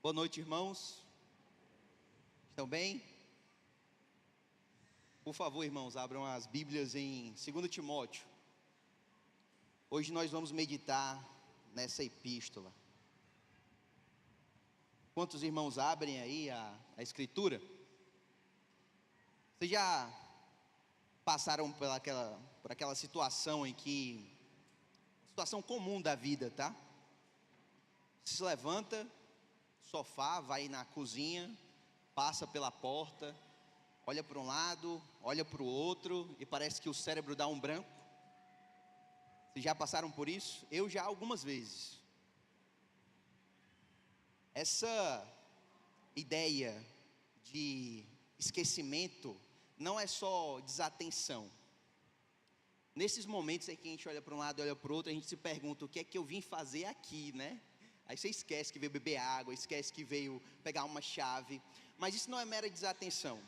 Boa noite, irmãos. Estão bem? Por favor, irmãos, abram as Bíblias em 2 Timóteo. Hoje nós vamos meditar nessa epístola. Quantos irmãos abrem aí a Escritura? Vocês já passaram por aquela situação em que... situação comum da vida, tá? Se levanta, sofá, vai na cozinha, passa pela porta, olha para um lado, olha para o outro e parece que o cérebro dá um branco. Vocês já passaram por isso? Eu já algumas vezes. Essa ideia de esquecimento não é só desatenção. Nesses momentos em que a gente olha para um lado e olha para o outro, a gente se pergunta: o que é que eu vim fazer aqui, né? Aí você esquece que veio beber água, esquece que veio pegar uma chave. Mas isso não é mera desatenção.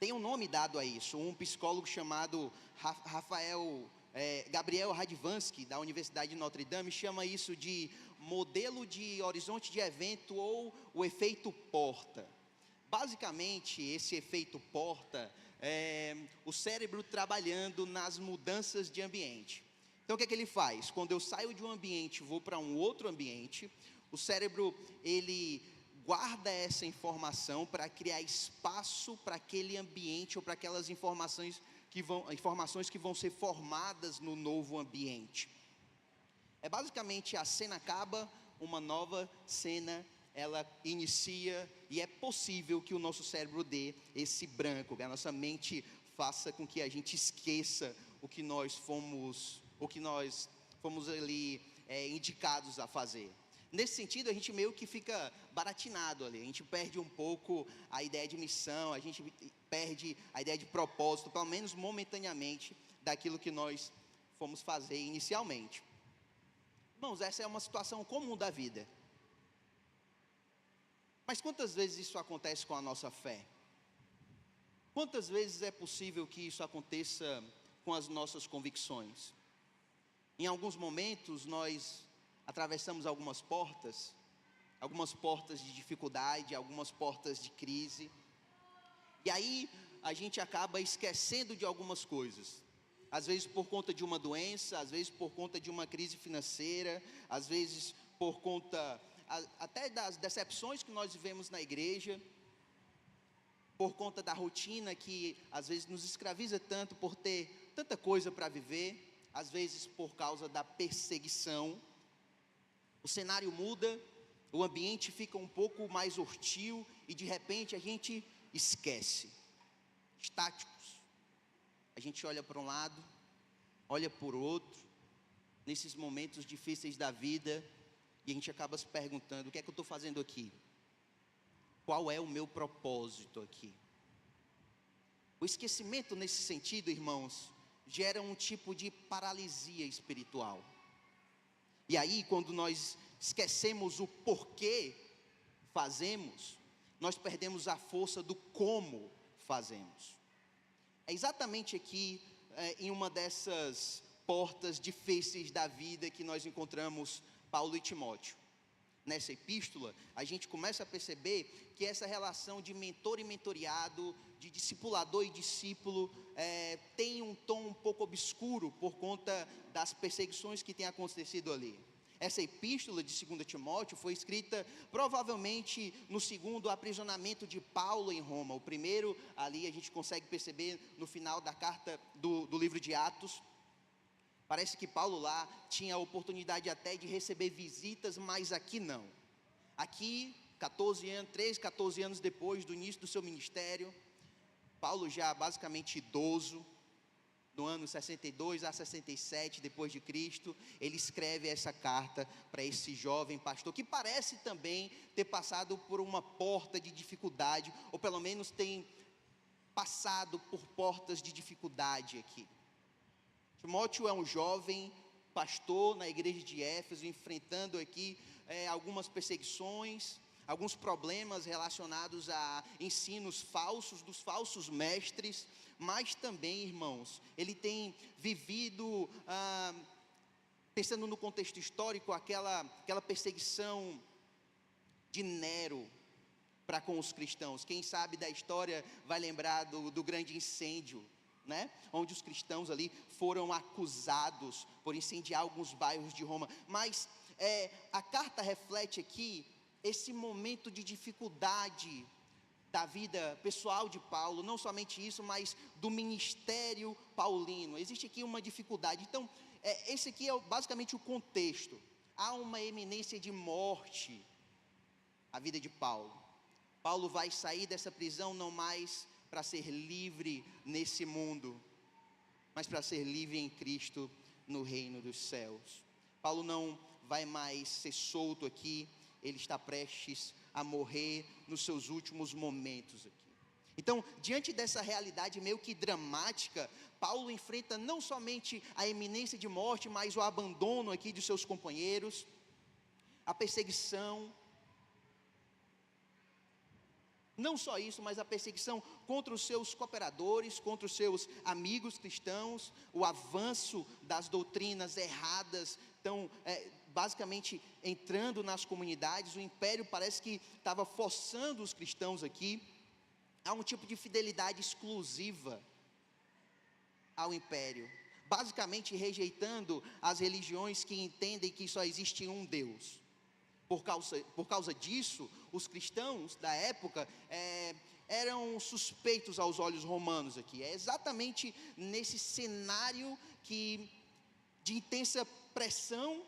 Tem um nome dado a isso. Um psicólogo chamado Gabriel Radvansky, da Universidade de Notre Dame, chama isso de modelo de horizonte de evento ou o efeito porta. Basicamente, esse efeito porta é o cérebro trabalhando nas mudanças de ambiente. Então, o que é que ele faz? Quando eu saio de um ambiente e vou para um outro ambiente, o cérebro, ele guarda essa informação para criar espaço para aquele ambiente ou para aquelas informações que vão ser formadas no novo ambiente. É basicamente, a cena acaba, uma nova cena ela inicia, e é possível que o nosso cérebro dê esse branco, que a nossa mente faça com que a gente esqueça o que nós fomos ali indicados a fazer. Nesse sentido, a gente meio que fica baratinado ali, a gente perde um pouco a ideia de missão, a gente perde a ideia de propósito, pelo menos momentaneamente, daquilo que nós fomos fazer inicialmente. Irmãos, essa é uma situação comum da vida. Mas quantas vezes isso acontece com a nossa fé? Quantas vezes é possível que isso aconteça com as nossas convicções? Em alguns momentos nós atravessamos algumas portas de dificuldade, algumas portas de crise, e aí a gente acaba esquecendo de algumas coisas. Às vezes por conta de uma doença, às vezes por conta de uma crise financeira, às vezes por conta até das decepções que nós vivemos na igreja, por conta da rotina que às vezes nos escraviza tanto por ter tanta coisa para viver, às vezes por causa da perseguição. O cenário muda, o ambiente fica um pouco mais hostil e de repente a gente esquece, estáticos. A gente olha para um lado, olha para o outro, nesses momentos difíceis da vida, e a gente acaba se perguntando: o que é que eu estou fazendo aqui? Qual é o meu propósito aqui? O esquecimento nesse sentido, irmãos, gera um tipo de paralisia espiritual. E aí, quando nós esquecemos o porquê fazemos, nós perdemos a força do como fazemos. É exatamente aqui, em uma dessas portas difíceis da vida, que nós encontramos Paulo e Timóteo. Nessa epístola, a gente começa a perceber que essa relação de mentor e mentoreado, de discipulador e discípulo, tem um tom um pouco obscuro por conta das perseguições que têm acontecido ali. Essa epístola de 2 Timóteo foi escrita provavelmente no segundo aprisionamento de Paulo em Roma. O primeiro, ali a gente consegue perceber no final da carta do livro de Atos. Parece que Paulo lá tinha a oportunidade até de receber visitas, mas aqui não. Aqui, 13, 14 anos depois do início do seu ministério, Paulo já basicamente idoso, no ano 62 a 67 depois de Cristo, ele escreve essa carta para esse jovem pastor, que parece também ter passado por uma porta de dificuldade, ou pelo menos tem passado por portas de dificuldade aqui. Timóteo é um jovem pastor na igreja de Éfeso, enfrentando aqui algumas perseguições, alguns problemas relacionados a ensinos falsos, dos falsos mestres, mas também, irmãos, ele tem vivido, pensando no contexto histórico, aquela perseguição de Nero para com os cristãos. Quem sabe da história vai lembrar do grande incêndio, né? Onde os cristãos ali foram acusados por incendiar alguns bairros de Roma. Mas a carta reflete aqui esse momento de dificuldade da vida pessoal de Paulo, não somente isso, mas do ministério paulino. Existe aqui uma dificuldade. Então, esse aqui é basicamente o contexto. Há uma iminência de morte à vida de Paulo. Paulo vai sair dessa prisão não mais para ser livre nesse mundo, mas para ser livre em Cristo no reino dos céus. Paulo não vai mais ser solto aqui, ele está prestes a morrer nos seus últimos momentos aqui. Então, diante dessa realidade meio que dramática, Paulo enfrenta não somente a iminência de morte, mas o abandono aqui de seus companheiros, a perseguição. Não só isso, mas a perseguição contra os seus cooperadores, contra os seus amigos cristãos, o avanço das doutrinas erradas, estão basicamente entrando nas comunidades. O império parece que estava forçando os cristãos aqui a um tipo de fidelidade exclusiva ao império, basicamente rejeitando as religiões que entendem que só existe um Deus. Por causa disso, os cristãos da época eram suspeitos aos olhos romanos aqui. É exatamente nesse cenário de intensa pressão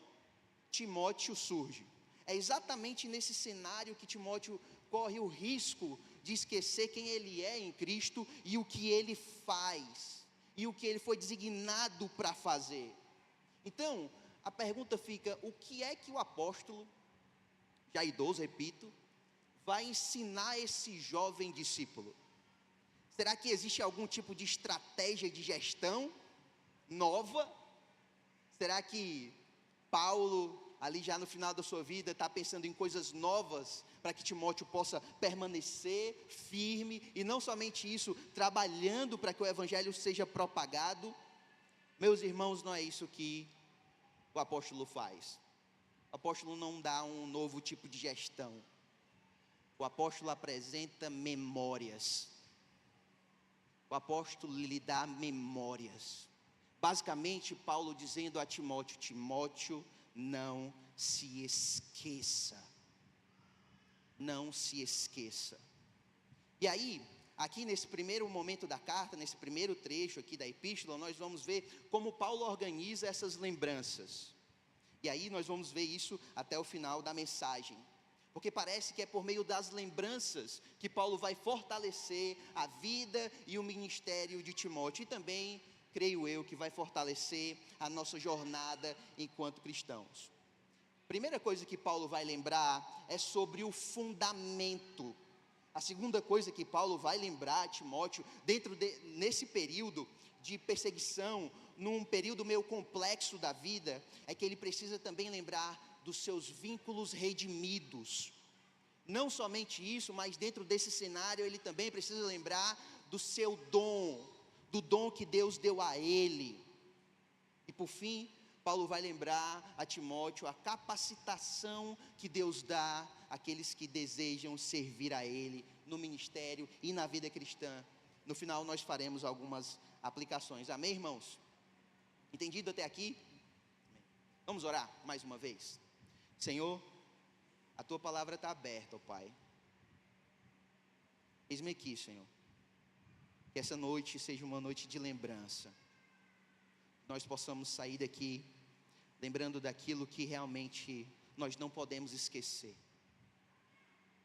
Timóteo surge. É exatamente nesse cenário que Timóteo corre o risco de esquecer quem ele é em Cristo e o que ele faz, e o que ele foi designado para fazer. Então, a pergunta fica: o que é que o apóstolo, já idoso, repito, vai ensinar esse jovem discípulo? Será que existe algum tipo de estratégia de gestão nova? Será que Paulo, ali já no final da sua vida, está pensando em coisas novas para que Timóteo possa permanecer firme, e não somente isso, trabalhando para que o evangelho seja propagado? Meus irmãos, não é isso que o apóstolo faz. O apóstolo não dá um novo tipo de gestão. O apóstolo apresenta memórias. O apóstolo lhe dá memórias. Basicamente, Paulo dizendo a Timóteo: Timóteo, não se esqueça. Não se esqueça. E aí, aqui nesse primeiro momento da carta, nesse primeiro trecho aqui da epístola, nós vamos ver como Paulo organiza essas lembranças. E aí nós vamos ver isso até o final da mensagem, porque parece que é por meio das lembranças que Paulo vai fortalecer a vida e o ministério de Timóteo, e também, creio eu, que vai fortalecer a nossa jornada enquanto cristãos. Primeira coisa que Paulo vai lembrar é sobre o fundamento. A segunda coisa que Paulo vai lembrar a Timóteo, nesse período de perseguição, num período meio complexo da vida, é que ele precisa também lembrar dos seus vínculos redimidos. Não somente isso, mas dentro desse cenário ele também precisa lembrar do seu dom, do dom que Deus deu a ele. E por fim, Paulo vai lembrar a Timóteo a capacitação que Deus dá àqueles que desejam servir a ele no ministério e na vida cristã. No final nós faremos algumas aplicações. Amém, irmãos? Entendido até aqui? Vamos orar mais uma vez. Senhor, a tua palavra está aberta, ó Pai. Eis-me aqui, Senhor. Que essa noite seja uma noite de lembrança. Nós possamos sair daqui lembrando daquilo que realmente nós não podemos esquecer.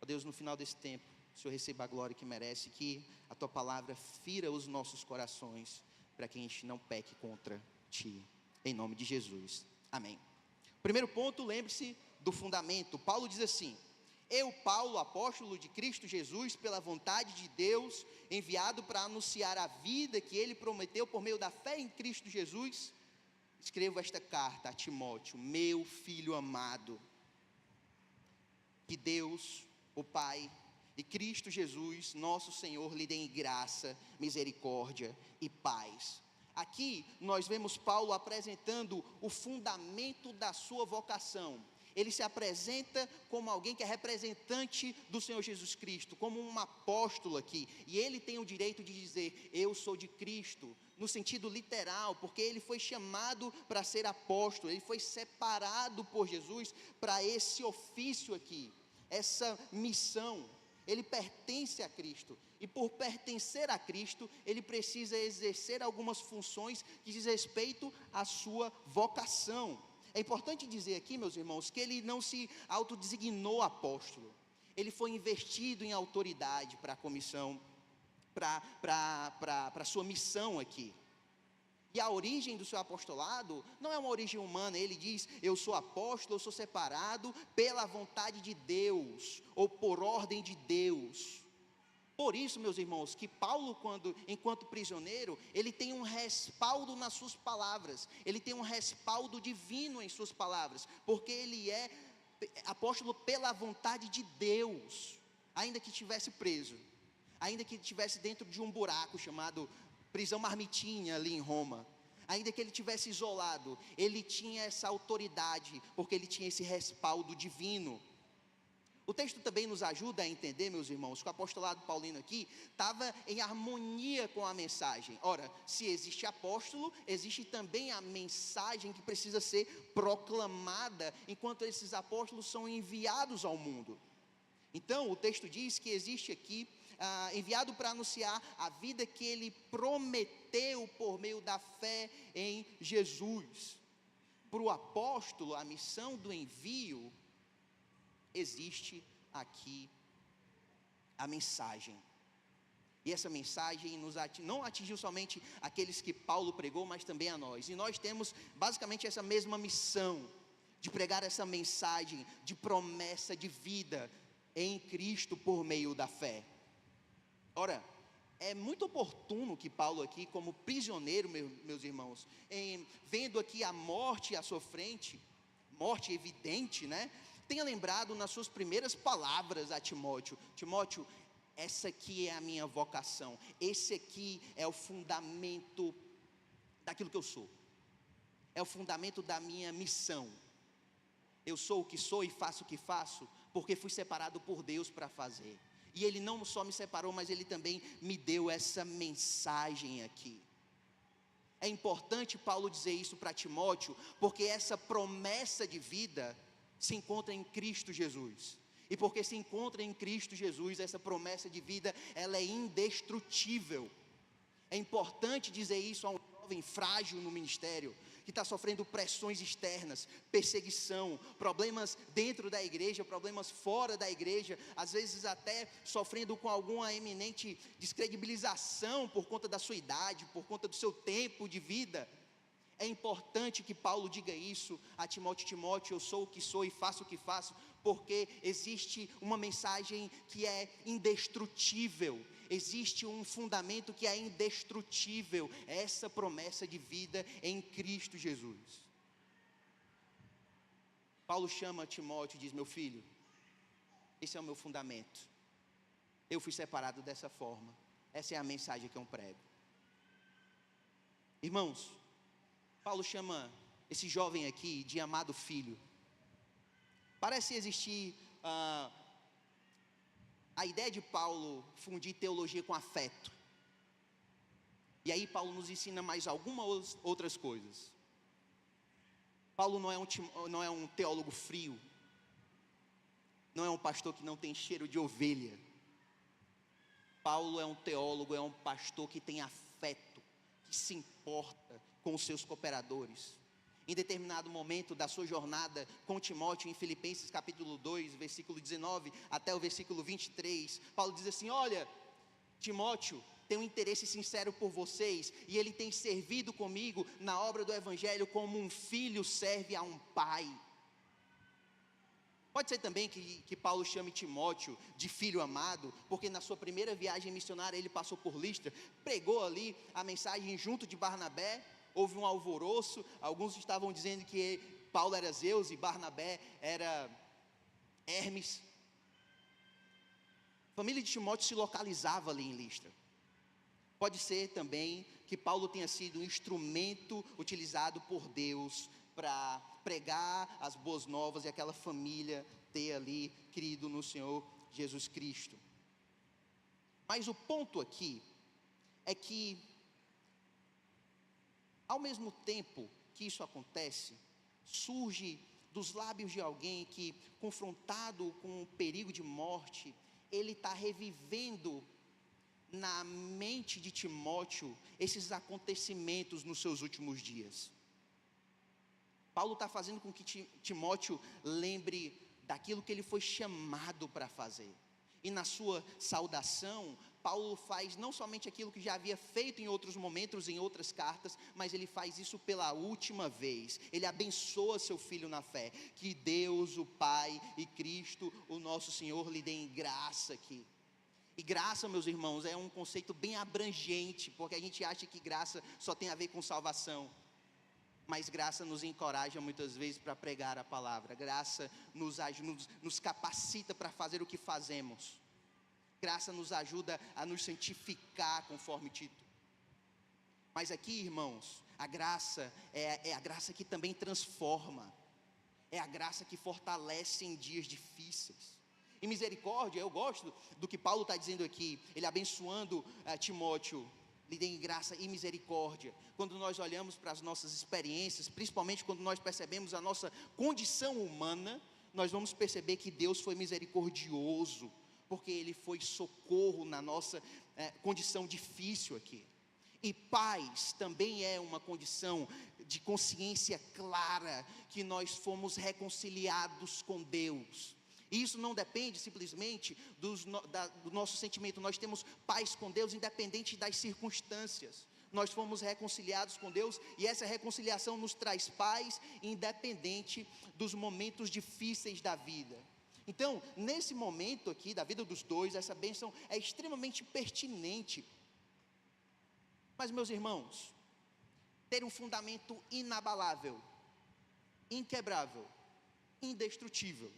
Ó Deus, no final desse tempo, o Senhor receba a glória que merece, que a tua palavra fira os nossos corações, para que a gente não peque contra ti, em nome de Jesus, amém. Primeiro ponto, lembre-se do fundamento. Paulo diz assim: eu, Paulo, apóstolo de Cristo Jesus, pela vontade de Deus, enviado para anunciar a vida que ele prometeu por meio da fé em Cristo Jesus, escrevo esta carta a Timóteo, meu filho amado. Que Deus, o Pai, e Cristo Jesus, nosso Senhor, lhe dêem graça, misericórdia e paz. Aqui nós vemos Paulo apresentando o fundamento da sua vocação. Ele se apresenta como alguém que é representante do Senhor Jesus Cristo, como um apóstolo aqui. E ele tem o direito de dizer, eu sou de Cristo, no sentido literal, porque ele foi chamado para ser apóstolo, ele foi separado por Jesus para esse ofício aqui, essa missão. Ele pertence a Cristo, e por pertencer a Cristo, ele precisa exercer algumas funções que diz respeito à sua vocação. É importante dizer aqui, meus irmãos, que ele não se autodesignou apóstolo, ele foi investido em autoridade para a comissão, para a sua missão aqui. E a origem do seu apostolado não é uma origem humana. Ele diz, eu sou apóstolo, eu sou separado pela vontade de Deus, ou por ordem de Deus. Por isso, meus irmãos, que Paulo, enquanto prisioneiro, ele tem um respaldo nas suas palavras, ele tem um respaldo divino em suas palavras, porque ele é apóstolo pela vontade de Deus, ainda que estivesse preso, ainda que estivesse dentro de um buraco chamado prisão marmitinha ali em Roma, ainda que ele estivesse isolado, ele tinha essa autoridade, porque ele tinha esse respaldo divino. O texto também nos ajuda a entender, meus irmãos, que o apostolado paulino aqui estava em harmonia com a mensagem. Ora, se existe apóstolo, existe também a mensagem que precisa ser proclamada, enquanto esses apóstolos são enviados ao mundo. Então, o texto diz que existe aqui, enviado para anunciar a vida que ele prometeu por meio da fé em Jesus. Para o apóstolo, a missão do envio, existe aqui a mensagem, e essa mensagem não atingiu somente aqueles que Paulo pregou, mas também a nós, e nós temos basicamente essa mesma missão, de pregar essa mensagem de promessa de vida em Cristo por meio da fé. Ora, é muito oportuno que Paulo aqui, como prisioneiro, meus irmãos, vendo aqui a morte à sua frente, morte evidente, né, tenha lembrado nas suas primeiras palavras a Timóteo, Timóteo, essa aqui é a minha vocação, esse aqui é o fundamento daquilo que eu sou, é o fundamento da minha missão, eu sou o que sou e faço o que faço, porque fui separado por Deus para fazer, e Ele não só me separou, mas Ele também me deu essa mensagem aqui. É importante Paulo dizer isso para Timóteo, porque essa promessa de vida se encontra em Cristo Jesus, e porque se encontra em Cristo Jesus, essa promessa de vida, ela é indestrutível. É importante dizer isso a um jovem frágil no ministério, que está sofrendo pressões externas, perseguição, problemas dentro da igreja, problemas fora da igreja, às vezes até sofrendo com alguma eminente descredibilização por conta da sua idade, por conta do seu tempo de vida. É importante que Paulo diga isso a Timóteo, Timóteo, eu sou o que sou e faço o que faço, porque existe uma mensagem que é indestrutível, existe um fundamento que é indestrutível, é essa promessa de vida em Cristo Jesus. Paulo chama Timóteo e diz, meu filho, esse é o meu fundamento, eu fui separado dessa forma, essa é a mensagem que eu prego. Irmãos, Paulo chama esse jovem aqui de amado filho. Parece existir a ideia de Paulo fundir teologia com afeto. E aí Paulo nos ensina mais algumas outras coisas. Paulo não é um teólogo frio, não é um pastor que não tem cheiro de ovelha. Paulo é um teólogo, é um pastor que tem afeto, que se importa com os seus cooperadores. Em determinado momento da sua jornada com Timóteo, em Filipenses capítulo 2, versículo 19 até o versículo 23, Paulo diz assim, olha, Timóteo tem um interesse sincero por vocês, e ele tem servido comigo na obra do evangelho como um filho serve a um pai. Pode ser também que Paulo chame Timóteo de filho amado, porque na sua primeira viagem missionária ele passou por Listra, pregou ali a mensagem junto de Barnabé, houve um alvoroço, alguns estavam dizendo que Paulo era Zeus e Barnabé era Hermes. A família de Timóteo se localizava ali em Listra. Pode ser também que Paulo tenha sido um instrumento utilizado por Deus para pregar as boas novas e aquela família ter ali crido no Senhor Jesus Cristo. Mas o ponto aqui é que, ao mesmo tempo que isso acontece, surge dos lábios de alguém que, confrontado com o perigo de morte, ele está revivendo na mente de Timóteo esses acontecimentos nos seus últimos dias. Paulo está fazendo com que Timóteo lembre daquilo que ele foi chamado para fazer. E na sua saudação, Paulo faz não somente aquilo que já havia feito em outros momentos, em outras cartas, mas ele faz isso pela última vez. Ele abençoa seu filho na fé. Que Deus, o Pai e Cristo, o nosso Senhor, lhe deem graça aqui. E graça, meus irmãos, é um conceito bem abrangente, porque a gente acha que graça só tem a ver com salvação. Mas graça nos encoraja muitas vezes para pregar a palavra. Graça nos capacita para fazer o que fazemos. Graça nos ajuda a nos santificar, conforme Tito. Mas aqui, irmãos, a graça é a graça que também transforma. É a graça que fortalece em dias difíceis. E misericórdia, eu gosto do que Paulo está dizendo aqui. Ele abençoando Timóteo. Lhe deem graça e misericórdia. Quando nós olhamos para as nossas experiências, principalmente quando nós percebemos a nossa condição humana, nós vamos perceber que Deus foi misericordioso, porque Ele foi socorro na nossa condição difícil aqui. E paz também é uma condição de consciência clara, que nós fomos reconciliados com Deus. E isso não depende simplesmente do nosso sentimento. Nós temos paz com Deus independente das circunstâncias. Nós fomos reconciliados com Deus e essa reconciliação nos traz paz independente dos momentos difíceis da vida. Então, nesse momento aqui da vida dos dois, essa bênção é extremamente pertinente. Mas, meus irmãos, ter um fundamento inabalável, inquebrável, indestrutível,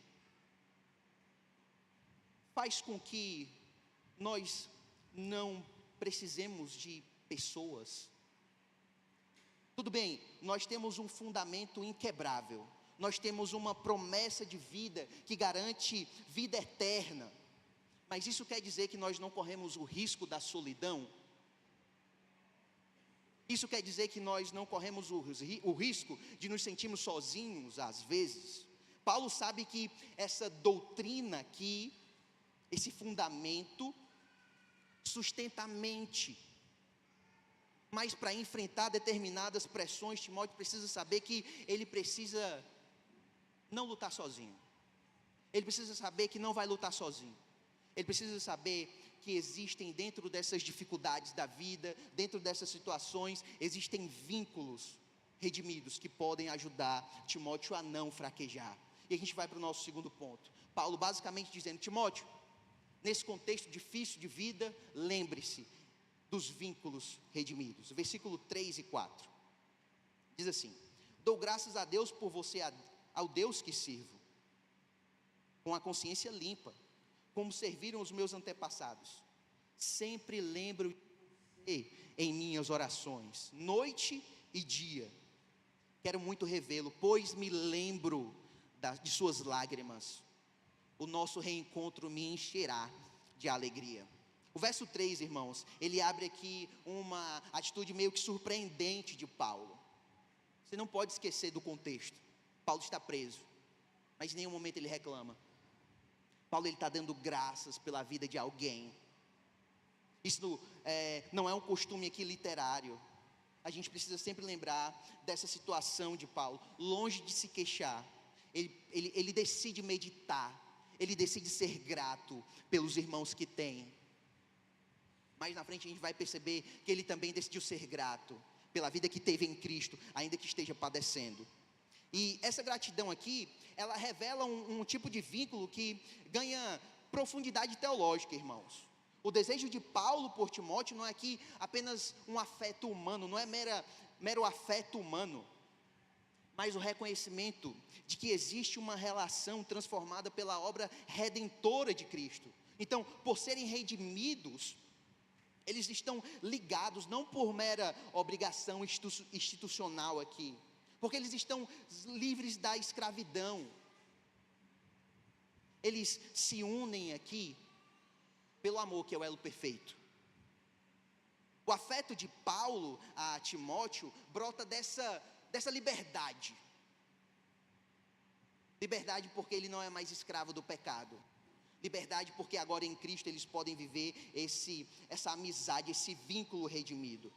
faz com que nós não precisemos de pessoas. Tudo bem, nós temos um fundamento inquebrável, nós temos uma promessa de vida que garante vida eterna, mas isso quer dizer que nós não corremos o risco da solidão? Isso quer dizer que nós não corremos o risco de nos sentirmos sozinhos às vezes? Paulo sabe que essa doutrina aqui, esse fundamento sustenta a mente, mas para enfrentar determinadas pressões, Timóteo precisa saber que ele precisa não lutar sozinho. Ele precisa saber que não vai lutar sozinho. Ele precisa saber que existem dentro dessas dificuldades da vida, dentro dessas situações, existem vínculos redimidos que podem ajudar Timóteo a não fraquejar. E a gente vai para o nosso segundo ponto. Paulo basicamente dizendo: Timóteo, nesse contexto difícil de vida, lembre-se dos vínculos redimidos. Versículo 3 e 4. Diz assim: dou graças a Deus por você, ao Deus que sirvo, com a consciência limpa, como serviram os meus antepassados. Sempre lembro de você em minhas orações, noite e dia. Quero muito revê-lo, pois me lembro de suas lágrimas. O nosso reencontro me encherá de alegria. O verso 3, irmãos, ele abre aqui uma atitude meio que surpreendente de Paulo. Você não pode esquecer do contexto. Paulo está preso, mas em nenhum momento ele reclama. Paulo está dando graças pela vida de alguém. Isso não é um costume aqui literário. A gente precisa sempre lembrar dessa situação de Paulo. Longe de se queixar, ele decide meditar. Ele decide ser grato pelos irmãos que tem. Mais na frente a gente vai perceber que ele também decidiu ser grato pela vida que teve em Cristo, ainda que esteja padecendo. E essa gratidão aqui, ela revela um tipo de vínculo que ganha profundidade teológica, irmãos. O desejo de Paulo por Timóteo não é aqui apenas um afeto humano, não é mero afeto humano, mas o reconhecimento de que existe uma relação transformada pela obra redentora de Cristo. Então, por serem redimidos, eles estão ligados não por mera obrigação institucional aqui, porque eles estão livres da escravidão. Eles se unem aqui pelo amor, que é o elo perfeito. O afeto de Paulo a Timóteo brota dessa liberdade. Liberdade porque ele não é mais escravo do pecado. Liberdade porque agora em Cristo eles podem viver essa amizade, esse vínculo redimido.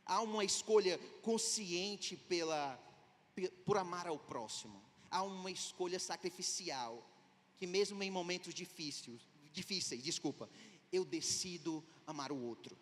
Há uma escolha consciente por amar ao próximo. Há uma escolha sacrificial, que mesmo em momentos difíceis, eu decido amar o outro.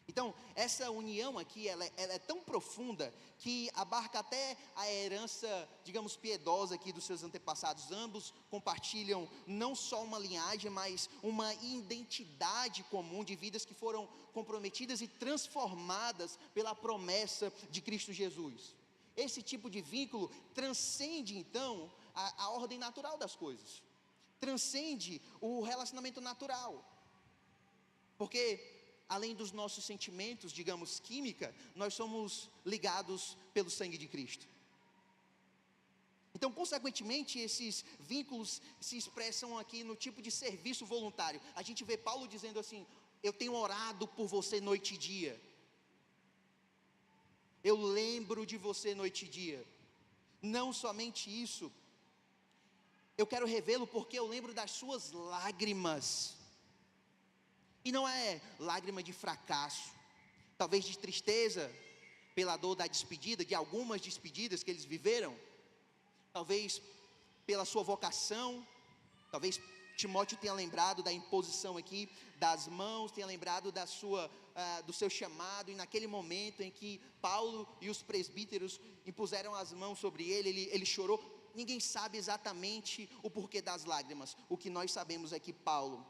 Então, essa união aqui, ela é tão profunda, que abarca até a herança, digamos, piedosa aqui dos seus antepassados. Ambos compartilham não só uma linhagem, mas uma identidade comum de vidas que foram comprometidas e transformadas pela promessa de Cristo Jesus. Esse tipo de vínculo transcende, então, a ordem natural das coisas. Transcende o relacionamento natural. Porque além dos nossos sentimentos, digamos, química, nós somos ligados pelo sangue de Cristo. Então, consequentemente, esses vínculos se expressam aqui no tipo de serviço voluntário. A gente vê Paulo dizendo assim: eu tenho orado por você noite e dia. Eu lembro de você noite e dia. Não somente isso, eu quero revê-lo porque eu lembro das suas lágrimas. E não é lágrima de fracasso, talvez de tristeza pela dor da despedida, de algumas despedidas que eles viveram, talvez pela sua vocação, talvez Timóteo tenha lembrado da imposição aqui das mãos, tenha lembrado do seu chamado, e naquele momento em que Paulo e os presbíteros impuseram as mãos sobre ele chorou. Ninguém sabe exatamente o porquê das lágrimas. O que nós sabemos é que Paulo,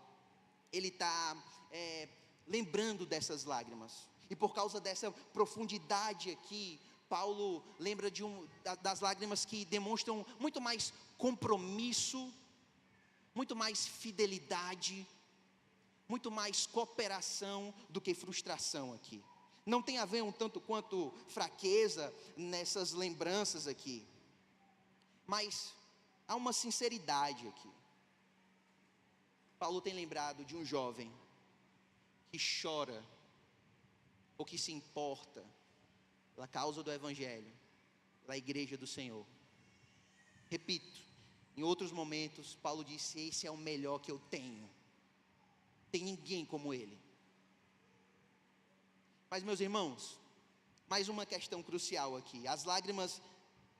ele está lembrando dessas lágrimas, e por causa dessa profundidade aqui, Paulo lembra das lágrimas que demonstram muito mais compromisso, muito mais fidelidade, muito mais cooperação do que frustração aqui. Não tem a ver um tanto quanto fraqueza nessas lembranças aqui, mas há uma sinceridade aqui. Paulo tem lembrado de um jovem que chora, ou que se importa pela causa do Evangelho, pela igreja do Senhor. Repito, em outros momentos, Paulo disse: esse é o melhor que eu tenho, tem ninguém como ele. Mas, meus irmãos, mais uma questão crucial aqui. As lágrimas,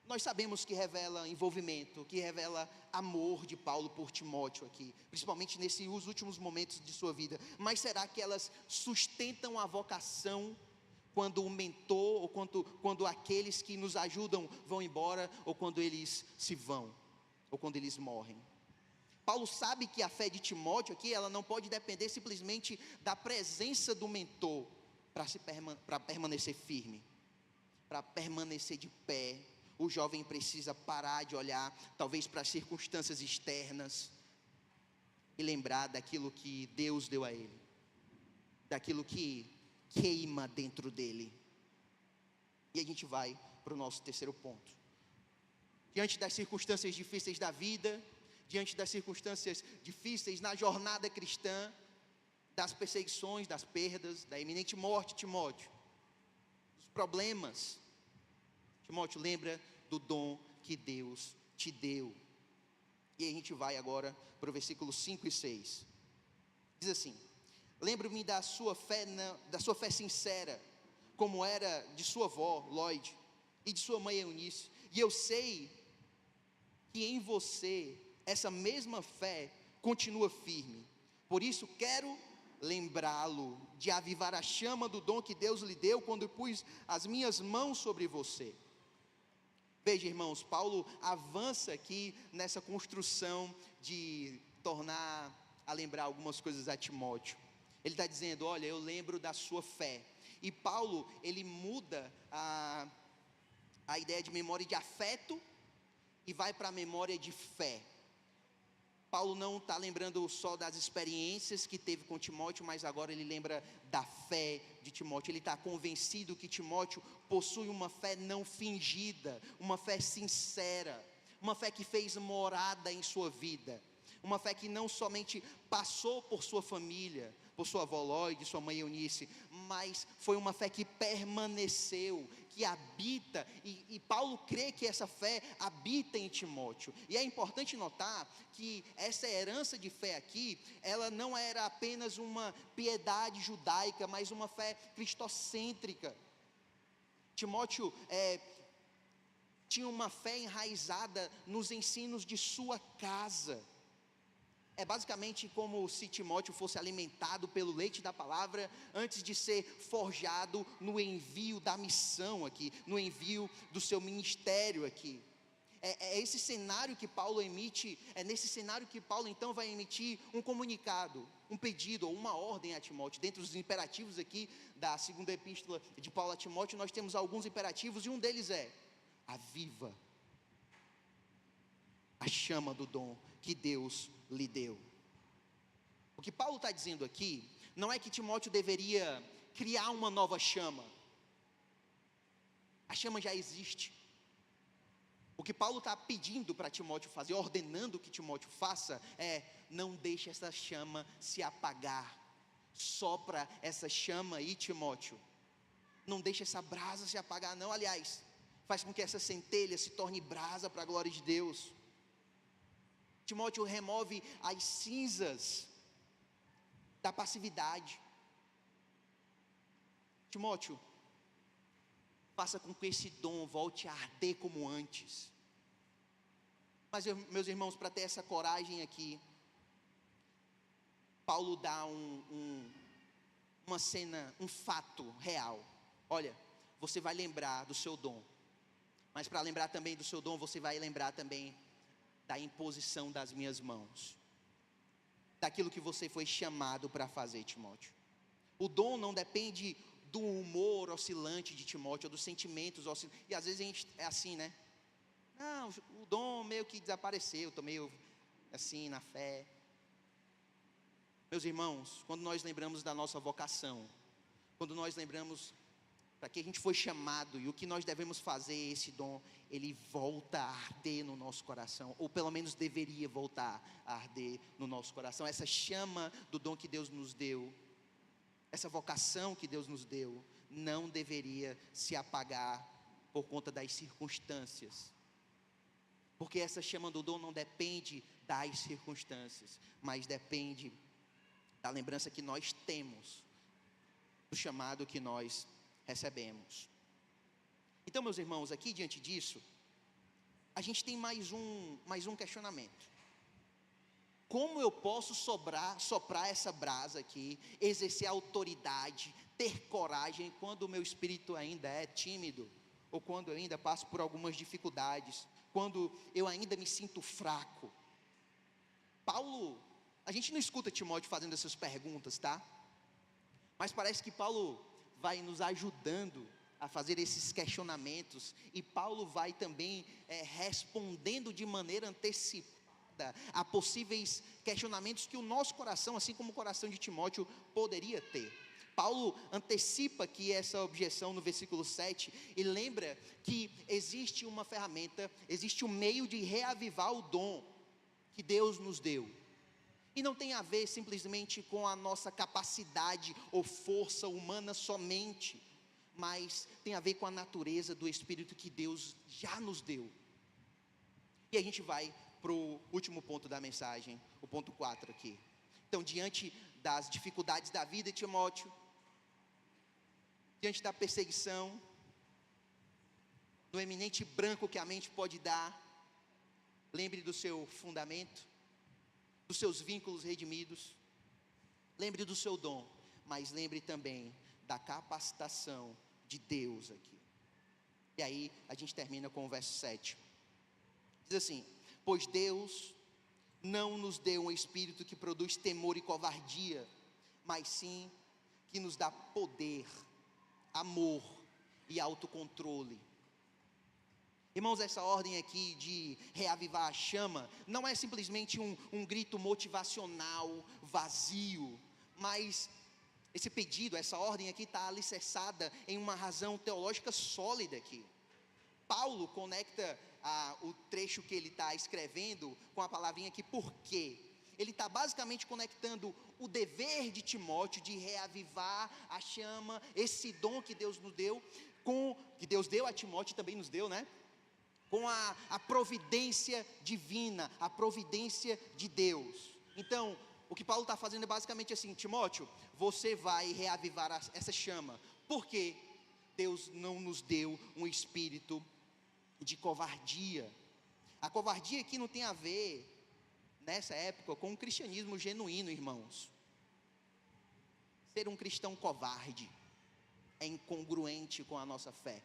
nós sabemos que revela envolvimento, que revela amor de Paulo por Timóteo aqui, principalmente nesses últimos momentos de sua vida. Mas será que elas sustentam a vocação quando o mentor, ou quando aqueles que nos ajudam vão embora, ou quando eles se vão, ou quando eles morrem? Paulo sabe que a fé de Timóteo aqui, ela não pode depender simplesmente da presença do mentor para permanecer firme, para permanecer de pé. O jovem precisa parar de olhar, talvez, para as circunstâncias externas, e lembrar daquilo que Deus deu a ele, daquilo que queima dentro dele. E a gente vai para o nosso terceiro ponto. Diante das circunstâncias difíceis da vida, diante das circunstâncias difíceis na jornada cristã, das perseguições, das perdas, da iminente morte, Timóteo, dos problemas, Timóteo, lembra do dom que Deus te deu. E a gente vai agora para o versículo 5 e 6. Diz assim: lembro-me da sua fé sincera, como era de sua avó, Lloyd, e de sua mãe Eunice, e eu sei que em você essa mesma fé continua firme. Por isso quero lembrá-lo de avivar a chama do dom que Deus lhe deu quando pus as minhas mãos sobre você. Veja, irmãos, Paulo avança aqui nessa construção de tornar a lembrar algumas coisas a Timóteo. Ele está dizendo: olha, eu lembro da sua fé. E Paulo, ele muda a ideia de memória de afeto e vai para a memória de fé. Paulo não está lembrando só das experiências que teve com Timóteo, mas agora ele lembra da fé de Timóteo. Ele está convencido que Timóteo possui uma fé não fingida, uma fé sincera, uma fé que fez morada em sua vida, uma fé que não somente passou por sua família, por sua avó Lloyd, sua mãe Eunice, mas foi uma fé que permaneceu, que habita, e Paulo crê que essa fé habita em Timóteo. E é importante notar que essa herança de fé aqui, ela não era apenas uma piedade judaica, mas uma fé cristocêntrica. Timóteo tinha uma fé enraizada nos ensinos de sua casa. É basicamente como se Timóteo fosse alimentado pelo leite da palavra, antes de ser forjado no envio da missão aqui, no envio do seu ministério aqui. É esse cenário que Paulo emite, é nesse cenário que Paulo então vai emitir um comunicado, um pedido ou uma ordem a Timóteo. Dentre os imperativos aqui da segunda epístola de Paulo a Timóteo, nós temos alguns imperativos, e um deles é: aviva a chama do dom que Deus lhe deu. O que Paulo está dizendo aqui, não é que Timóteo deveria criar uma nova chama. A chama já existe. O que Paulo está pedindo para Timóteo fazer, ordenando que Timóteo faça, é: não deixe essa chama se apagar. Sopra essa chama aí, Timóteo. Não deixe essa brasa se apagar não. Aliás, faz com que essa centelha se torne brasa para a glória de Deus. Timóteo, remove as cinzas da passividade. Timóteo, faça com que esse dom volte a arder como antes. Mas meus irmãos, para ter essa coragem aqui, Paulo dá uma cena, um fato real. Olha, você vai lembrar do seu dom, mas para lembrar também do seu dom, você vai lembrar também da imposição das minhas mãos, daquilo que você foi chamado para fazer, Timóteo. O dom não depende do humor oscilante de Timóteo, ou dos sentimentos oscilantes. E às vezes a gente é assim, né? Não, o dom meio que desapareceu, estou meio assim na fé. Meus irmãos, quando nós lembramos da nossa vocação, quando nós lembramos para que a gente foi chamado e o que nós devemos fazer, esse dom, ele volta a arder no nosso coração, ou pelo menos deveria voltar a arder no nosso coração. Essa chama do dom que Deus nos deu, essa vocação que Deus nos deu, não deveria se apagar por conta das circunstâncias, porque essa chama do dom não depende das circunstâncias, mas depende da lembrança que nós temos, do chamado que nós recebemos. Então, meus irmãos, aqui diante disso, a gente tem mais um questionamento: como eu posso soprar essa brasa aqui, exercer autoridade, ter coragem, quando o meu espírito ainda é tímido, ou quando eu ainda passo por algumas dificuldades, quando eu ainda me sinto fraco? Paulo, a gente não escuta Timóteo fazendo essas perguntas, tá? Mas parece que Paulo vai nos ajudando a fazer esses questionamentos, e Paulo vai também respondendo de maneira antecipada a possíveis questionamentos que o nosso coração, assim como o coração de Timóteo, poderia ter. Paulo antecipa aqui essa objeção no versículo 7, e lembra que existe uma ferramenta, existe um meio de reavivar o dom que Deus nos deu. E não tem a ver simplesmente com a nossa capacidade ou força humana somente, mas tem a ver com a natureza do Espírito que Deus já nos deu. E a gente vai para o último ponto da mensagem, o ponto 4 aqui. Então, diante das dificuldades da vida de Timóteo, diante da perseguição, do eminente branco que a mente pode dar, lembre do seu fundamento, dos seus vínculos redimidos, lembre do seu dom, mas lembre também da capacitação de Deus aqui. E aí a gente termina com o verso 7, diz assim: pois Deus não nos deu um espírito que produz temor e covardia, mas sim que nos dá poder, amor e autocontrole. Irmãos, essa ordem aqui de reavivar a chama não é simplesmente um grito motivacional vazio, mas esse pedido, essa ordem aqui está alicerçada em uma razão teológica sólida aqui. Paulo conecta o trecho que ele está escrevendo com a palavrinha aqui, por quê? Ele está basicamente conectando o dever de Timóteo de reavivar a chama, esse dom que Deus nos deu, que Deus deu a Timóteo e também nos deu, né? Com a providência divina, a providência de Deus. Então, o que Paulo está fazendo é basicamente assim: Timóteo, você vai reavivar essa chama, porque Deus não nos deu um espírito de covardia. A covardia aqui não tem a ver, nessa época, com o cristianismo genuíno, irmãos. Ser um cristão covarde é incongruente com a nossa fé.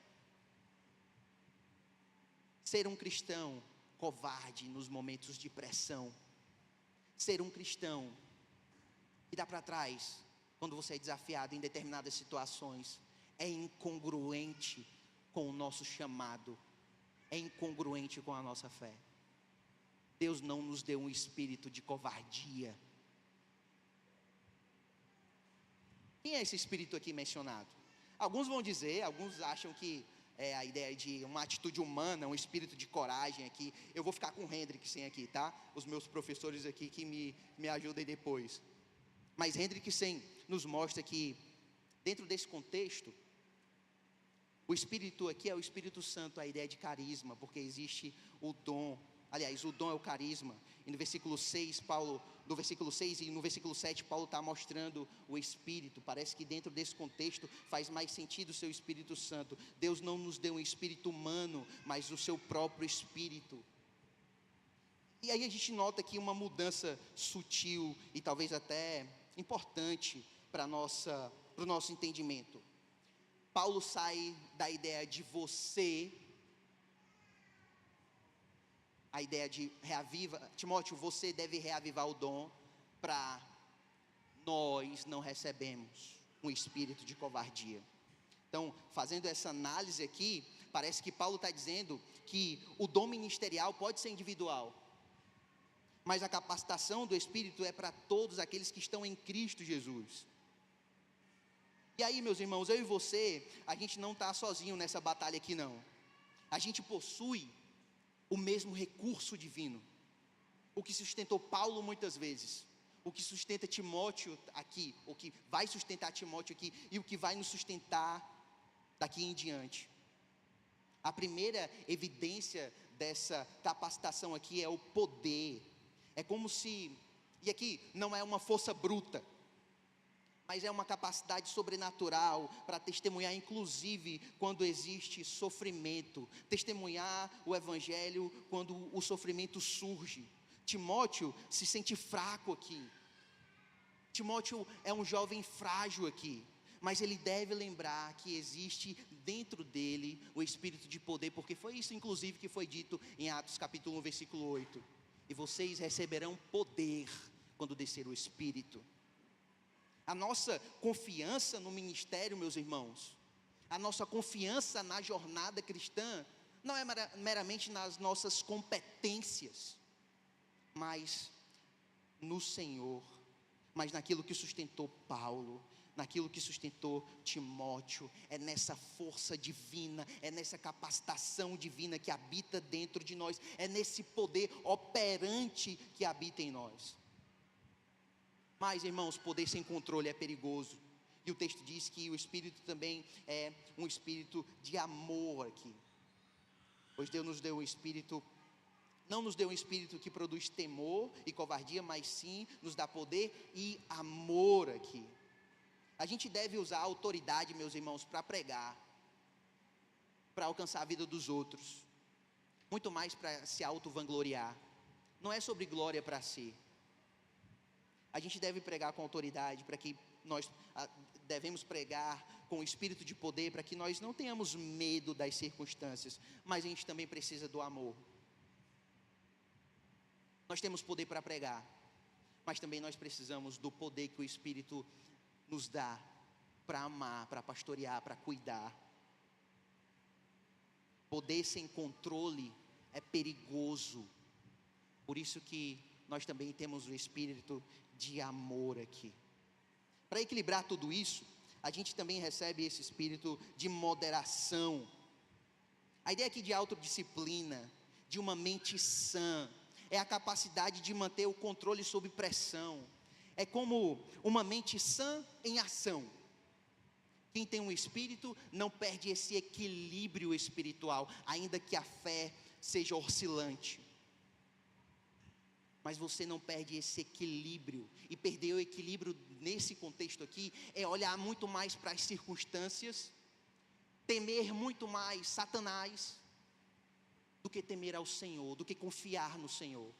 Ser um cristão covarde nos momentos de pressão, ser um cristão que dá para trás quando você é desafiado em determinadas situações, é incongruente com o nosso chamado, é incongruente com a nossa fé. Deus não nos deu um espírito de covardia. Quem é esse espírito aqui mencionado? Alguns vão dizer, alguns acham que é a ideia de uma atitude humana, um espírito de coragem aqui. Eu vou ficar com o Hendrickson aqui, tá? Os meus professores aqui que me ajudem depois. Mas Hendrickson nos mostra que, dentro desse contexto, o espírito aqui é o Espírito Santo, a ideia de carisma, porque existe o dom. Aliás, o dom é o carisma. E no versículo 6, no versículo 6 e no versículo 7, Paulo está mostrando o Espírito. Parece que dentro desse contexto faz mais sentido o seu Espírito Santo. Deus não nos deu um espírito humano, mas o seu próprio Espírito. E aí a gente nota aqui uma mudança sutil e talvez até importante para o nosso entendimento. Paulo sai da ideia de você, a ideia de reaviva, Timóteo, você deve reavivar o dom, para nós não recebemos um espírito de covardia. Então, fazendo essa análise aqui, parece que Paulo está dizendo que o dom ministerial pode ser individual, mas a capacitação do Espírito é para todos aqueles que estão em Cristo Jesus. E aí, meus irmãos, eu e você, a gente não está sozinho nessa batalha aqui não. A gente possui o mesmo recurso divino, o que sustentou Paulo muitas vezes, o que sustenta Timóteo aqui, o que vai sustentar Timóteo aqui, e o que vai nos sustentar daqui em diante. A primeira evidência dessa capacitação aqui é o poder. É como se, e aqui não é uma força bruta, mas é uma capacidade sobrenatural para testemunhar, inclusive quando existe sofrimento, testemunhar o Evangelho quando o sofrimento surge. Timóteo se sente fraco aqui. Timóteo é um jovem frágil aqui, mas ele deve lembrar que existe dentro dele o espírito de poder, porque foi isso inclusive que foi dito em Atos capítulo 1, versículo 8. E vocês receberão poder quando descer o Espírito. A nossa confiança no ministério, meus irmãos, a nossa confiança na jornada cristã, não é meramente nas nossas competências, mas no Senhor, mas naquilo que sustentou Paulo, naquilo que sustentou Timóteo, é nessa força divina, é nessa capacitação divina que habita dentro de nós, é nesse poder operante que habita em nós. Mas, irmãos, poder sem controle é perigoso, e o texto diz que o Espírito também é um espírito de amor aqui, pois Deus nos deu um espírito, não nos deu um espírito que produz temor e covardia, mas sim nos dá poder e amor aqui. A gente deve usar a autoridade, meus irmãos, para pregar, para alcançar a vida dos outros, muito mais para se auto-vangloriar. Não é sobre glória para si. A gente deve pregar com autoridade, para que nós devemos pregar com o espírito de poder, para que nós não tenhamos medo das circunstâncias, mas a gente também precisa do amor. Nós temos poder para pregar, mas também nós precisamos do poder que o Espírito nos dá para amar, para pastorear, para cuidar. poder sem controle é perigoso. Por isso que nós também temos o espírito de amor aqui. Para equilibrar tudo isso, a gente também recebe esse espírito de moderação. A ideia aqui de autodisciplina, de uma mente sã, é a capacidade de manter o controle sob pressão. É como uma mente sã em ação. Quem tem um espírito não perde esse equilíbrio espiritual, ainda que a fé seja oscilante. Mas você não perde esse equilíbrio. E perder o equilíbrio nesse contexto aqui é olhar muito mais para as circunstâncias, temer muito mais Satanás, do que temer ao Senhor, do que confiar no Senhor.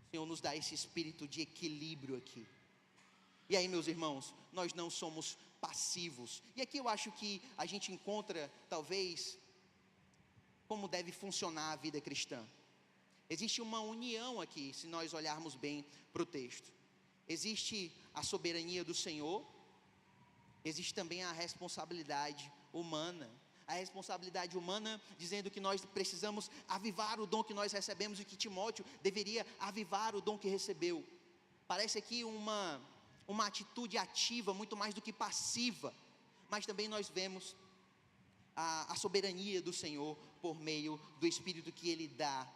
O Senhor nos dá esse espírito de equilíbrio aqui. E aí, meus irmãos, nós não somos passivos. E aqui eu acho que a gente encontra, talvez, como deve funcionar a vida cristã. Existe uma união aqui, se nós olharmos bem para o texto. Existe a soberania do Senhor, existe também a responsabilidade humana. A responsabilidade humana, dizendo que nós precisamos avivar o dom que nós recebemos, e que Timóteo deveria avivar o dom que recebeu. Parece aqui uma atitude ativa, muito mais do que passiva. Mas também nós vemos a soberania do Senhor por meio do Espírito que Ele dá.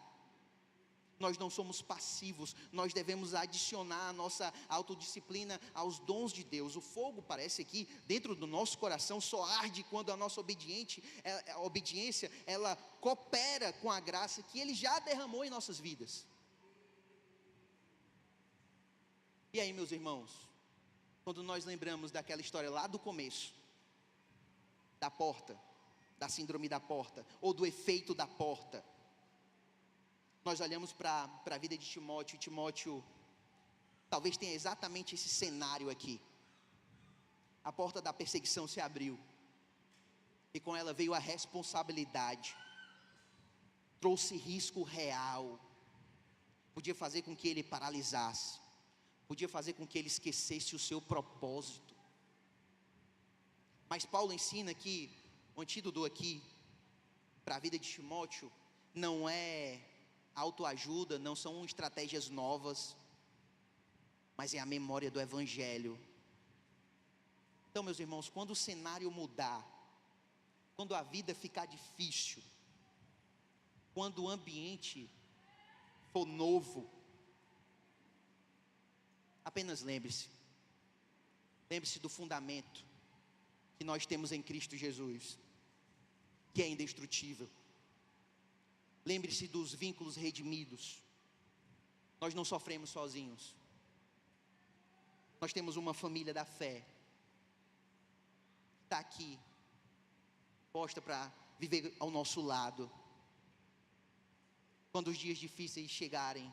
Nós não somos passivos, nós devemos adicionar a nossa autodisciplina aos dons de Deus. O fogo, parece aqui, dentro do nosso coração, só arde quando a nossa obediência, ela coopera com a graça que Ele já derramou em nossas vidas. E aí, meus irmãos, quando nós lembramos daquela história lá do começo, da porta, da síndrome da porta, ou do efeito da porta, nós olhamos para a vida de Timóteo, e Timóteo talvez tenha exatamente esse cenário aqui. A porta da perseguição se abriu, e com ela veio a responsabilidade, trouxe risco real, podia fazer com que ele paralisasse, podia fazer com que ele esquecesse o seu propósito. Mas Paulo ensina que o antídoto aqui para a vida de Timóteo não é autoajuda, não são estratégias novas, mas é a memória do Evangelho. Então, meus irmãos, quando o cenário mudar, quando a vida ficar difícil, quando o ambiente for novo, apenas lembre-se do fundamento que nós temos em Cristo Jesus, que é indestrutível. Lembre-se dos vínculos redimidos. Nós não sofremos sozinhos. Nós temos uma família da fé, que está aqui, posta para viver ao nosso lado. Quando os dias difíceis chegarem,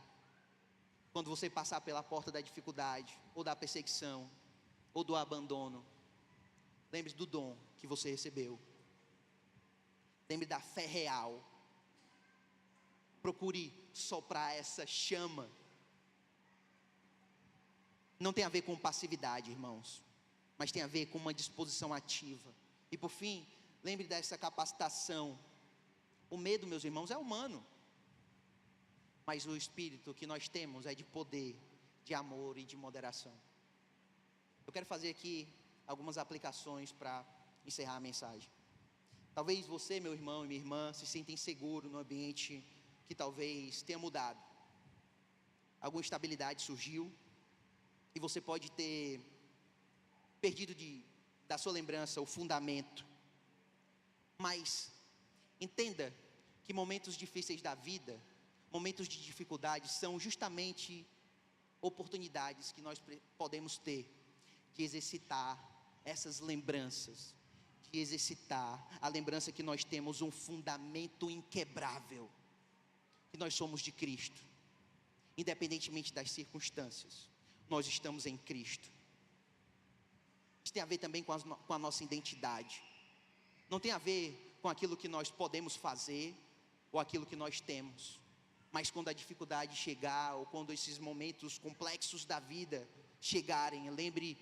quando você passar pela porta da dificuldade, ou da perseguição, ou do abandono, lembre-se do dom que você recebeu. Lembre da fé real. Procure soprar essa chama. Não tem a ver com passividade, irmãos, mas tem a ver com uma disposição ativa. E por fim, lembre dessa capacitação. O medo, meus irmãos, é humano, mas o espírito que nós temos é de poder, de amor e de moderação. Eu quero fazer aqui algumas aplicações para encerrar a mensagem. Talvez você, meu irmão e minha irmã, se sinta inseguro no ambiente que talvez tenha mudado. Alguma instabilidade surgiu, e você pode ter perdido da sua lembrança o fundamento. Mas entenda que momentos difíceis da vida, momentos de dificuldade, são justamente oportunidades que nós podemos ter de exercitar essas lembranças, de exercitar a lembrança que nós temos um fundamento inquebrável, que nós somos de Cristo, independentemente das circunstâncias, nós estamos em Cristo. Isso tem a ver também com a nossa identidade, não tem a ver com aquilo que nós podemos fazer, ou aquilo que nós temos, mas quando a dificuldade chegar, ou quando esses momentos complexos da vida chegarem, lembre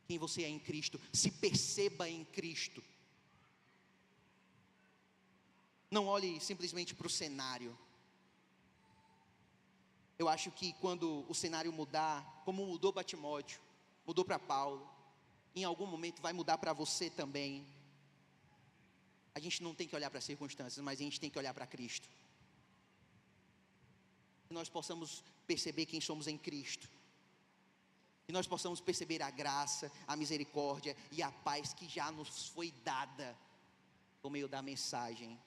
quem você é em Cristo, se perceba em Cristo. Não olhe simplesmente para o cenário. Eu acho que quando o cenário mudar, como mudou para Timóteo, mudou para Paulo, em algum momento vai mudar para você também. A gente não tem que olhar para as circunstâncias, mas a gente tem que olhar para Cristo. Que nós possamos perceber quem somos em Cristo. Que nós possamos perceber a graça, a misericórdia e a paz que já nos foi dada por meio da mensagem,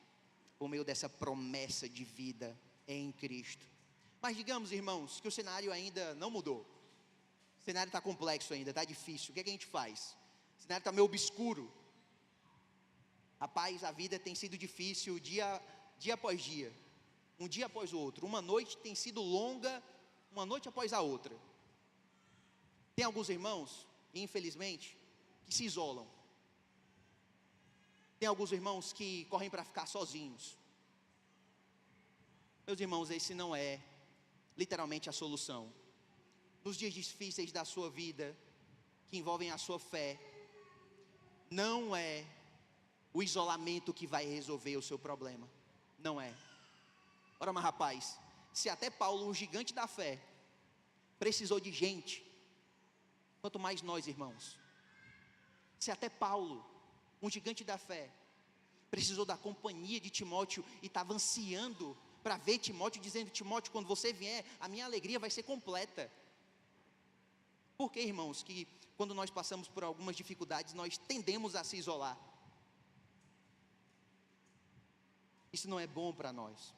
por meio dessa promessa de vida em Cristo. Mas digamos, irmãos, que o cenário ainda não mudou. O cenário está complexo ainda, está difícil. O que é que a gente faz? O cenário está meio obscuro. Rapaz, a vida tem sido difícil dia após dia. Um dia após o outro. Uma noite tem sido longa, uma noite após a outra. Tem alguns irmãos, infelizmente, que se isolam. Tem alguns irmãos que correm para ficar sozinhos. Meus irmãos, esse não é literalmente a solução. Nos dias difíceis da sua vida, que envolvem a sua fé, não é o isolamento que vai resolver o seu problema. Não é. Ora, mas rapaz, se até Paulo, um gigante da fé, precisou de gente, quanto mais nós, irmãos. Se até Paulo, um gigante da fé, precisou da companhia de Timóteo e estava ansiando para ver Timóteo, dizendo: Timóteo, quando você vier, a minha alegria vai ser completa. Por que, irmãos, que quando nós passamos por algumas dificuldades, nós tendemos a se isolar? Isso não é bom para nós.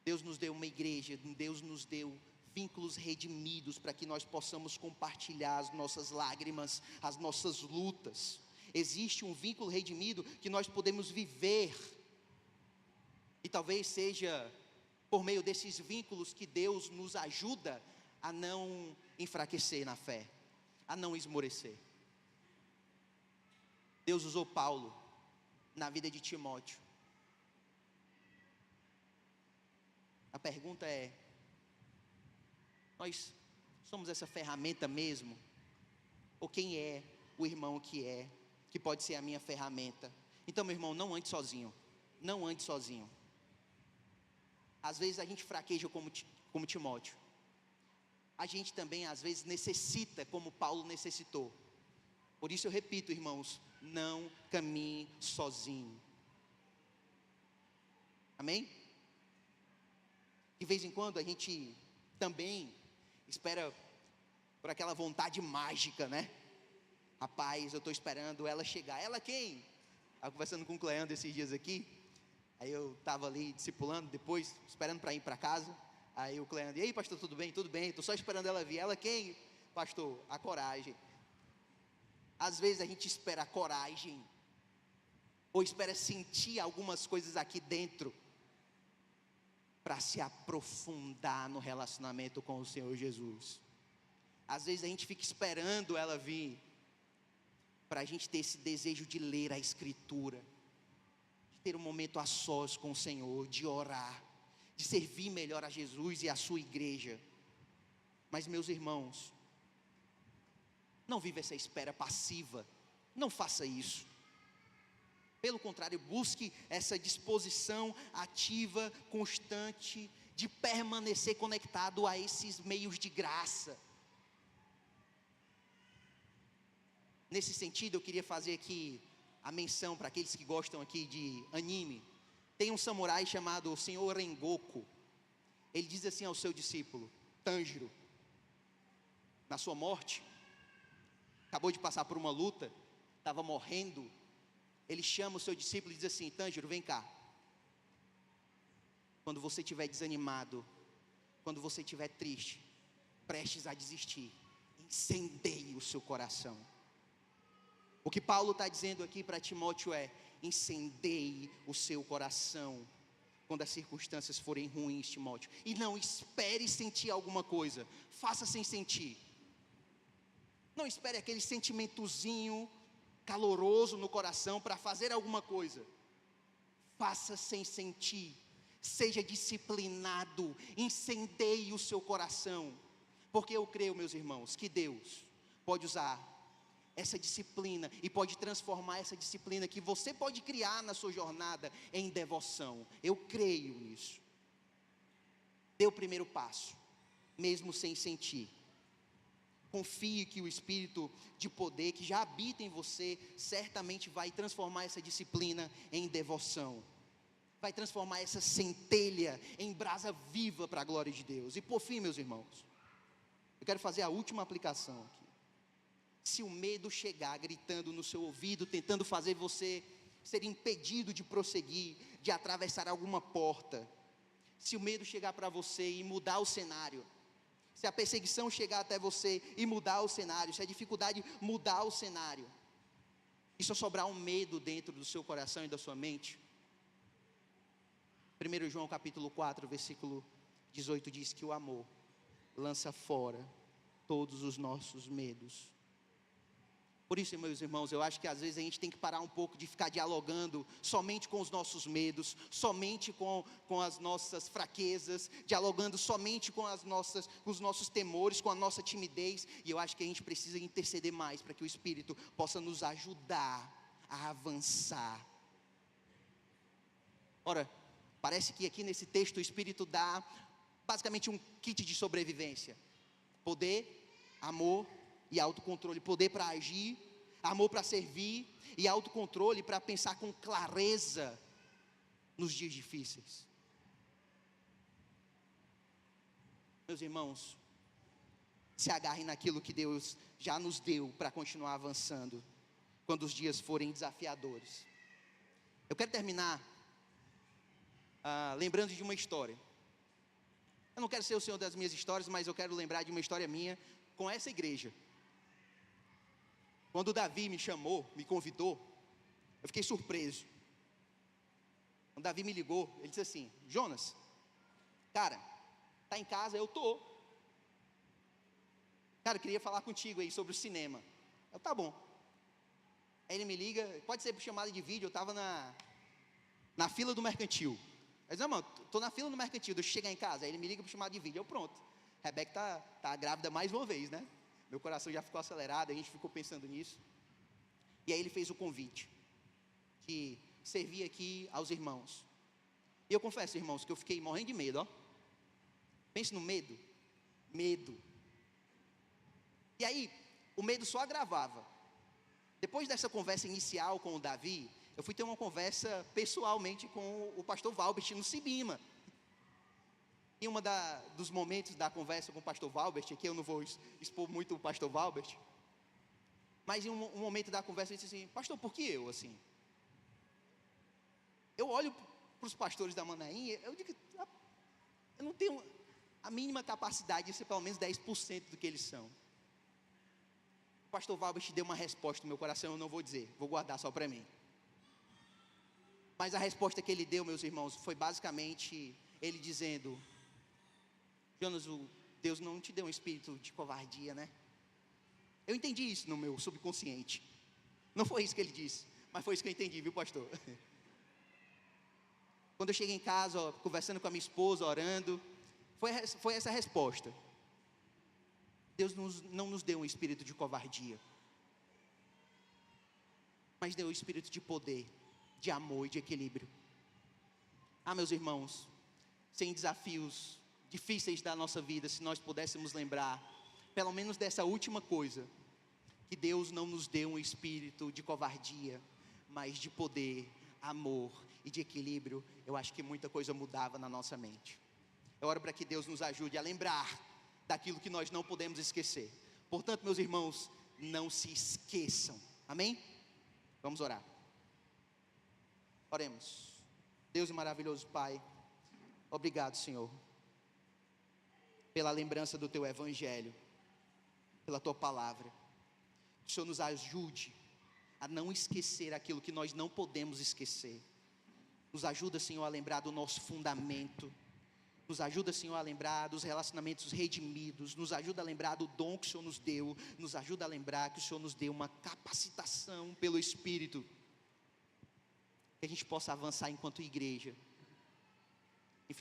Deus nos deu uma igreja, Deus nos deu vínculos redimidos para que nós possamos compartilhar as nossas lágrimas, as nossas lutas. Existe um vínculo redimido que nós podemos viver, e talvez seja por meio desses vínculos que Deus nos ajuda a não enfraquecer na fé, a não esmorecer. Deus usou Paulo na vida de Timóteo. A pergunta é: nós somos essa ferramenta mesmo? Ou quem é o irmão que pode ser a minha ferramenta? Então, meu irmão, não ande sozinho. Não ande sozinho. Às vezes a gente fraqueja como Timóteo. A gente também às vezes necessita como Paulo necessitou. Por isso eu repito, irmãos, não caminhe sozinho. Amém? De vez em quando a gente também espera por aquela vontade mágica, né? Rapaz, eu estou esperando ela chegar. Ela quem? Estava conversando com o Cleandro esses dias aqui. Aí eu estava ali discipulando, depois esperando para ir para casa. Aí o Cleandro: e aí, pastor, tudo bem? Tudo bem, estou só esperando ela vir. Ela quem? Pastor, a coragem. Às vezes a gente espera a coragem, ou espera sentir algumas coisas aqui dentro, para se aprofundar no relacionamento com o Senhor Jesus. Às vezes a gente fica esperando ela vir, para a gente ter esse desejo de ler a Escritura, de ter um momento a sós com o Senhor, de orar, de servir melhor a Jesus e a sua igreja. Mas, meus irmãos, não viva essa espera passiva, não faça isso. Pelo contrário, busque essa disposição ativa, constante, de permanecer conectado a esses meios de graça. Nesse sentido, eu queria fazer aqui a menção para aqueles que gostam aqui de anime. Tem um samurai chamado Senhor Rengoku. Ele diz assim ao seu discípulo, Tanjiro, na sua morte, acabou de passar por uma luta, estava morrendo. Ele chama o seu discípulo e diz assim: Tanjiro, vem cá. Quando você estiver desanimado, quando você estiver triste, prestes a desistir, incendeie o seu coração. O que Paulo está dizendo aqui para Timóteo é: incendeie o seu coração quando as circunstâncias forem ruins, Timóteo. E não espere sentir alguma coisa, faça sem sentir. Não espere aquele sentimentozinho caloroso no coração para fazer alguma coisa. Faça sem sentir. Seja disciplinado. Incendeie o seu coração. Porque eu creio, meus irmãos, que Deus pode usar essa disciplina e pode transformar essa disciplina que você pode criar na sua jornada em devoção. Eu creio nisso. Dê o primeiro passo, mesmo sem sentir. Confie que o Espírito de poder que já habita em você certamente vai transformar essa disciplina em devoção. Vai transformar essa centelha em brasa viva para a glória de Deus. E por fim, meus irmãos, eu quero fazer a última aplicação aqui. Se o medo chegar gritando no seu ouvido, tentando fazer você ser impedido de prosseguir, de atravessar alguma porta, se o medo chegar para você e mudar o cenário, se a perseguição chegar até você e mudar o cenário, se a dificuldade mudar o cenário, e só sobrar um medo dentro do seu coração e da sua mente, 1 João capítulo 4, versículo 18 diz que o amor lança fora todos os nossos medos. Por isso, meus irmãos, eu acho que às vezes a gente tem que parar um pouco de ficar dialogando somente com os nossos medos, somente com as nossas fraquezas, dialogando somente com os nossos temores, com a nossa timidez. E eu acho que a gente precisa interceder mais para que o Espírito possa nos ajudar a avançar. Ora, parece que aqui nesse texto o Espírito dá basicamente um kit de sobrevivência: poder, amor e autocontrole. Poder para agir, amor para servir e autocontrole para pensar com clareza nos dias difíceis. Meus irmãos, se agarrem naquilo que Deus já nos deu para continuar avançando quando os dias forem desafiadores. Eu quero terminar lembrando de uma história. Eu não quero ser o senhor das minhas histórias, mas eu quero lembrar de uma história minha com essa igreja. Quando o Davi me chamou, me convidou, eu fiquei surpreso. Quando o Davi me ligou, ele disse assim: Jonas, cara, tá em casa? Eu tô. Cara, eu queria falar contigo aí sobre o cinema. Eu, tá bom. Aí ele me liga, pode ser por chamada de vídeo, eu estava na fila do mercantil. Ele diz: não, mano, tô na fila do mercantil, deixa eu chegar em casa. Aí ele me liga por chamada de vídeo, eu pronto. Rebeca tá grávida mais uma vez, né? Meu coração já ficou acelerado, a gente ficou pensando nisso. E aí ele fez o convite de servir aqui aos irmãos. E eu confesso, irmãos, que eu fiquei morrendo de medo, ó. Pense no medo. Medo. E aí, o medo só agravava. Depois dessa conversa inicial com o Davi, eu fui ter uma conversa pessoalmente com o pastor Valbert no Cibima. Em dos momentos da conversa com o pastor Valbert, aqui eu não vou expor muito o pastor Valbert, mas em um momento da conversa ele disse assim: pastor, por que eu assim? Eu olho para os pastores da Manaim, eu digo, eu não tenho a mínima capacidade de ser pelo menos 10% do que eles são. O pastor Valbert deu uma resposta no meu coração, eu não vou dizer, vou guardar só para mim. Mas a resposta que ele deu, meus irmãos, foi basicamente ele dizendo: Jonas, Deus não te deu um espírito de covardia, né? Eu entendi isso no meu subconsciente. Não foi isso que ele disse, mas foi isso que eu entendi, viu, pastor? Quando eu cheguei em casa, ó, conversando com a minha esposa, orando, foi essa a resposta. Deus não nos deu um espírito de covardia, mas deu um espírito de poder, de amor e de equilíbrio. Meus irmãos, sem desafios difíceis da nossa vida, se nós pudéssemos lembrar, pelo menos dessa última coisa, que Deus não nos deu um espírito de covardia, mas de poder, amor e de equilíbrio, eu acho que muita coisa mudava na nossa mente. Eu oro para que Deus nos ajude a lembrar daquilo que nós não podemos esquecer. Portanto, meus irmãos, não se esqueçam, amém? Vamos orar. Oremos. Deus e maravilhoso Pai, obrigado, Senhor, pela lembrança do Teu Evangelho, pela Tua Palavra. Que o Senhor nos ajude a não esquecer aquilo que nós não podemos esquecer. Nos ajuda, Senhor, a lembrar do nosso fundamento. Nos ajuda, Senhor, a lembrar dos relacionamentos redimidos. Nos ajuda a lembrar do dom que o Senhor nos deu. Nos ajuda a lembrar que o Senhor nos deu uma capacitação pelo Espírito. Que a gente possa avançar enquanto igreja